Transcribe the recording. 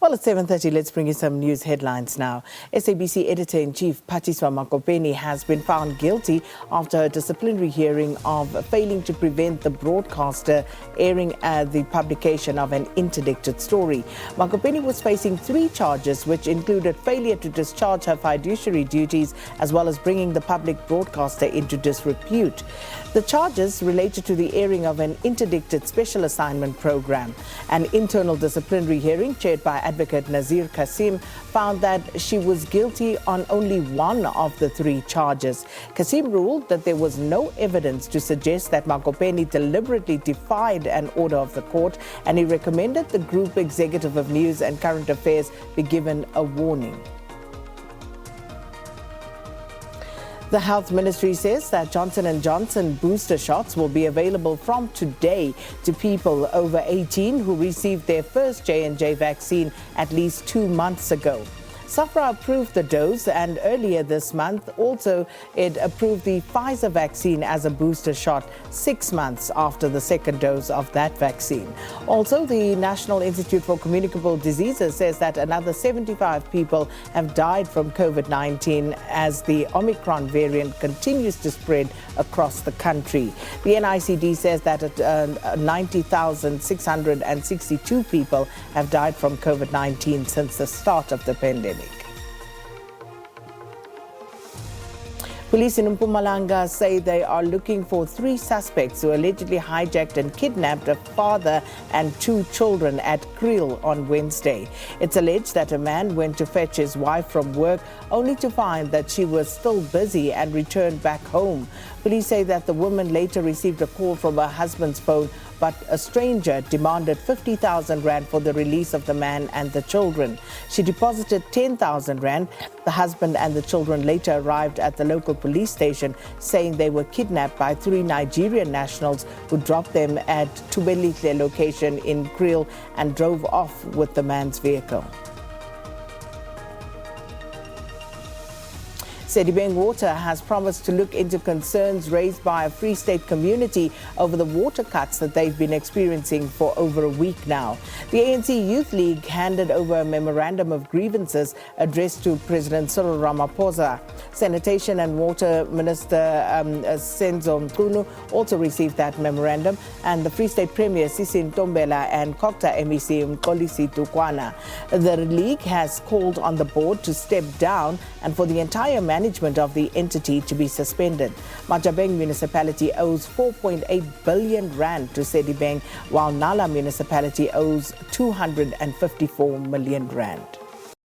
Well, it's 7:30. Let's bring you some news headlines now. SABC Editor-in-Chief Phathiswa Magopeni has been found guilty after a disciplinary hearing of failing to prevent the broadcaster airing the publication of an interdicted story. Magopeni was facing 3 charges, which included failure to discharge her fiduciary duties as well as bringing the public broadcaster into disrepute. The charges related to the airing of an interdicted special assignment program. An internal disciplinary hearing chaired by Advocate Nazir Kasim found that she was guilty on only 1 of the 3 charges. Kasim ruled that there was no evidence to suggest that Magopeni deliberately defied an order of the court, and he recommended the Group Executive of News and Current Affairs be given a warning. The Health Ministry says that Johnson & Johnson booster shots will be available from today to people over 18 who received their first J&J vaccine at least 2 months ago. SAHPRA approved the dose, and earlier this month also it approved the Pfizer vaccine as a booster shot 6 months after the second dose of that vaccine. Also, the National Institute for Communicable Diseases says that another 75 people have died from COVID-19 as the Omicron variant continues to spread across the country. The NICD says that 90,662 people have died from COVID-19 since the start of the pandemic. Police in Mpumalanga say they are looking for 3 suspects who allegedly hijacked and kidnapped a father and 2 children at Kriel on Wednesday. It's alleged that a man went to fetch his wife from work only to find that she was still busy and returned back home. Police say that the woman later received a call from her husband's phone, but a stranger demanded 50,000 rand for the release of the man and the children. She deposited 10,000 rand. The husband and the children later arrived at the local police station saying they were kidnapped by 3 Nigerian nationals who dropped them at Tubelihle location in Kriel and drove off with the man's vehicle. Sedibeng Water has promised to look into concerns raised by a Free State community over the water cuts that they've been experiencing for over a week now. The ANC Youth League handed over a memorandum of grievances addressed to President Cyril Ramaphosa. Sanitation and Water Minister Senzo Mchunu also received that memorandum, and the Free State Premier Sisi Ntombela and Kokta MEC Mkolisi Tukwana. The league has called on the board to step down and for the entire management of the entity to be suspended. Majabeng municipality owes 4.8 billion rand to Sedibeng, while Nala municipality owes 254 million rand.